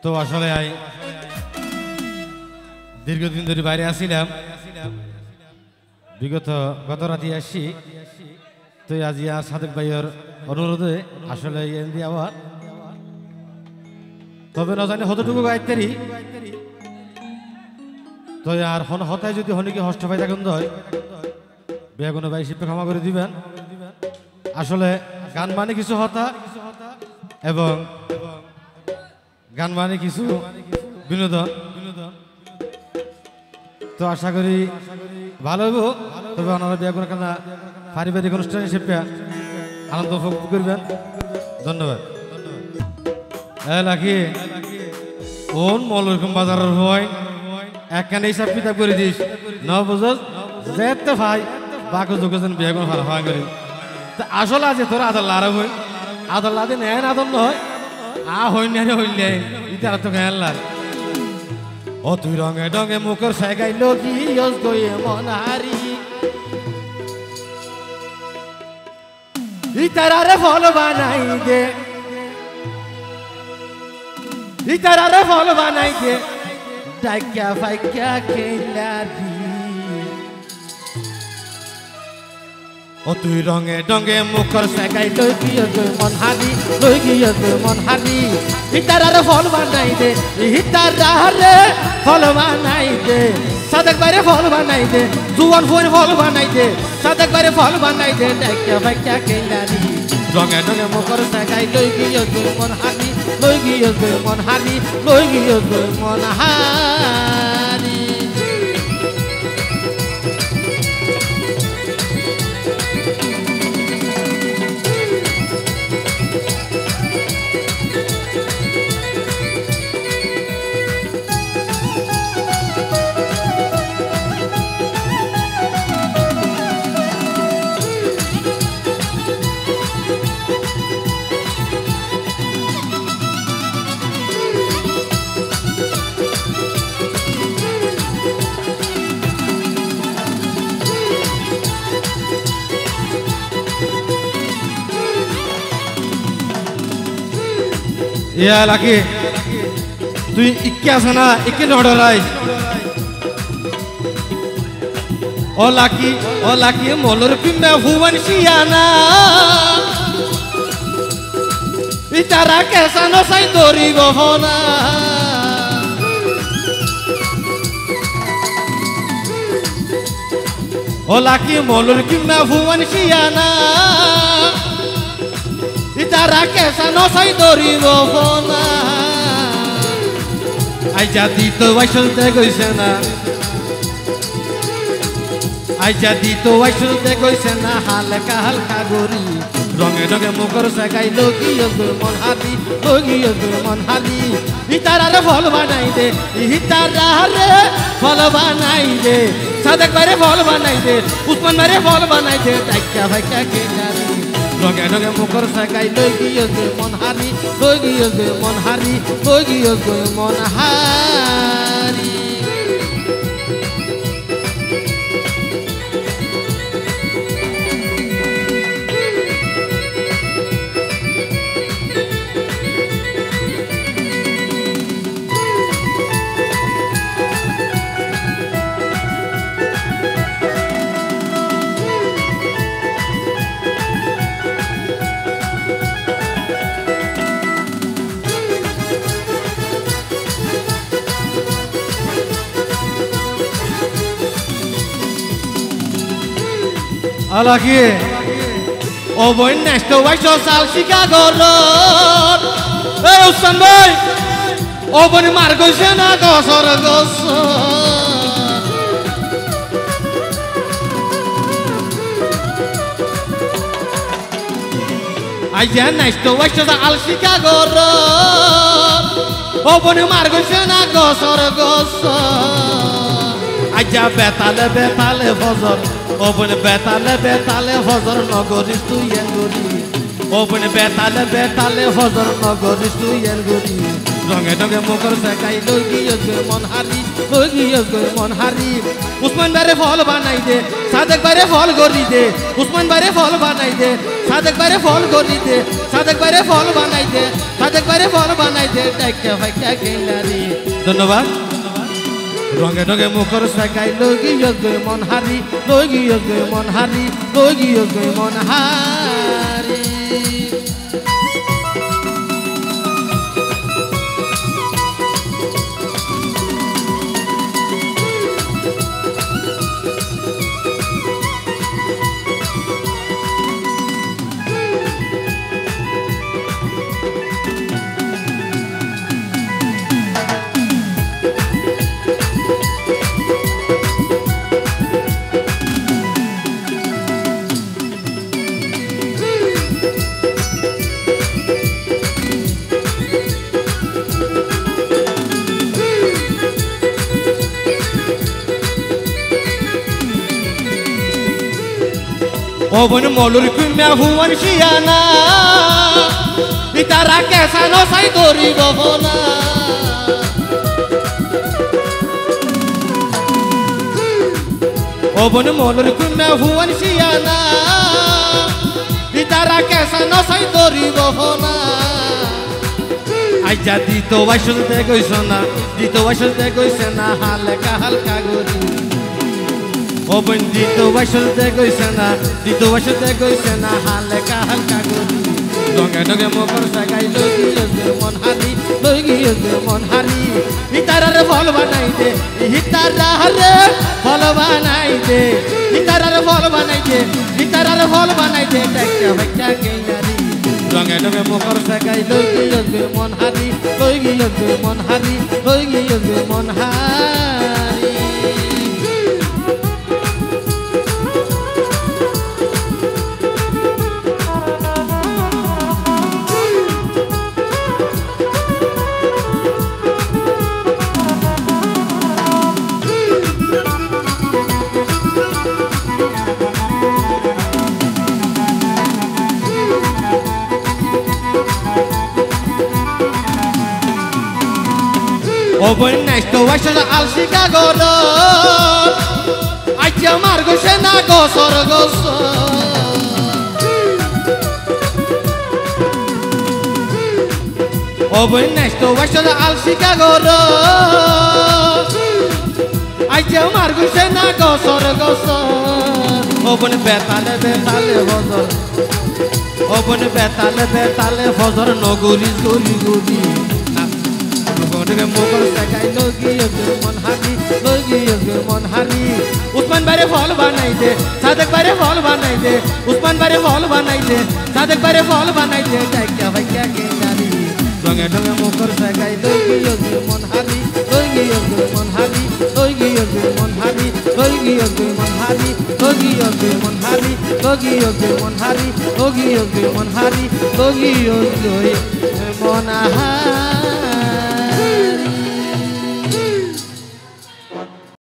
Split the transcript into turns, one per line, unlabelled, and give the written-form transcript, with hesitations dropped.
তো আসলে দীর্ঘদিন ধরে বাইরে আসছিলাম, বিগত গত রাতে আসি। তো আজ সাদেক ভাইয়ের অনুরোধে আসলে আবার তবে না জানি কতটুকু গাইতেরি। তো আর হতায় যদি হনিকে হষ্ট পাই থাকুন দয় বেগুনো ভাই শিল্পে ক্ষমা করে দিবেন। আসলে গান মানে কিছু হতা এবং গান মানে কিছু বিনোদন। তো আশা করি ভালো হইব। তবে ওনারা বেগুনো কেনা পারিবারিক অনুষ্ঠান হিসেবে আনন্দ উপভোগ করবেন। ধন্যবাদ। লাকি কোন মলরকম বাজারের হয় একখানে হিসাব কিতাব করে দিস ন বুঝস যেতে ভাই বাকি যোগেছেন বিয়ে কোনো ভালো হয় করি। তা আসলে আছে তোর আদার লারা হই আদার লাদে নেন আদর নয় হইলে হইলে ইতারা তো গান লাগ। ও তুই রঙে ডঙে মুখর শেখাইল কি গয়ে মনারি ইতারারে ফল বানাই দে ইতারারে ফল বানাই দে ডাক্যা ফাইক্যা খেলারি। ও তুই রঙে ডঙে মুখর শেখাই লই গিয়ে মন হারি লই গিয়ে মন হারি ইতারারে ফল বানাই দে ইতারারে ফল বানাই দে সাদেক বাইরে ফল বানাই দে জুয়ান ফুয়ের ফল বানাই দে সাদেক বাইরে ফল বানাই দে ডাক্যা ফাইক্যা খেলারি। রঙে ডঙে মুখর শেখাই লই গিয়ে মন হারি লই গিয়ে মন হারি লই গিয়ে মন হারি। ইয়া লাকি তুই ইকে আছে না ইকে নড়াই ও লাকি মলর পিম্বা ভুবন শিয়ানা ইতারা কেসানো সাই দরি গহনা ও লাকি মলর পিম্বা ভুবন শিয়ানা ইতারা কেসানো সাই দরি গহনা। আইজা দিত বাইসলতে কইছে না আইজা দিত বাইসলতে কইছে না হালকা হালকা গরি রঙে রঙে মুখর শেখাই লগিয়ে মন হারি লগিয়ে মন হারি ইতারারে ফল বানাই দে ইতারারে ফল বানাই দে সাদেক বাইরে ফল বানাই দে উসমান বাইরে ফল বানাই দে ডাক্যা ভাইক্যা খেলারি। রঙে রঙে মুখর শেখাই লগিয়ে মন হারি লগিয়ে মন হারি লগিয়ে মন হারি। আলাকি ও বই নেক্সট ওয়াইস সাল শিকাগো রোড এ উসমান ভাই ও বই মার কইছে না গসর গস আইজা নেক্সট ওয়াইস সাল শিকাগো রোড ও বই মার কইছে না গসর গস আইজা বেতালে বেতালে ফজর ওপনে বেতালে বেতালে হজর নগরিস তুই এনগরি ওপনে বেতালে বেতালে হজর নগরিস তুই এনগরি রঙে রঙে মুখর শেখাই লই গিয়ে মন হারি ওগি ওগি মন হারি উসমান বারে ফল বানাই দে সাদেক বারে ফল গরি দে উসমান বারে ফল বানাই দে সাদেক বারে ফল গরি দে সাদেক বারে ফল বানাই দে সাদেক বারে ফল বানাই দে টাকা ফাইকা গেলারি ধন্যবাদ রঙে রঙে মুখর সাকাই লগি ওগি মন হারি লগি ওগি মন হারি লগি ওগি মন হারি Obon molur kumya huwan shiyana Itara kesa no sai dori bohona Obon molur kumya huwan shiyana Itara kesa no sai dori bohona Aja dito vaishul de goisona Dito vaishul de goisona halka halka gori O bendito vaishul de goisena dito vaishul de goisena halka halka gori donge donge mokor sagai logi logi mon hari logi logi mon hari hitarar fol banai de hitarar fol banai de hitarar fol banai de hitarar fol banai de takka bakka geyari donge donge mokor sagai logi logi mon hari logi logi mon hari logi logi mon hari Obon nesto vaishul al Chicago Aitya margo shena go sorgos Obon nesto vaishul al Chicago Aitya margo shena go sorgos Obon betale betale hozor Obon betale betale hozor no guris guri guri Donge mokor sakai logi ogi mon hari logi ogi mon hari Usman bare fol banai de sadak bare fol banai de Usman bare fol banai de sadak bare fol banai de takka bakka geyari donge donge mokor sakai logi ogi mon hari logi ogi mon hari logi ogi mon hari logi ogi mon hari logi ogi mon hari logi ogi mon hari logi ogi mon hari logi ogi mon hari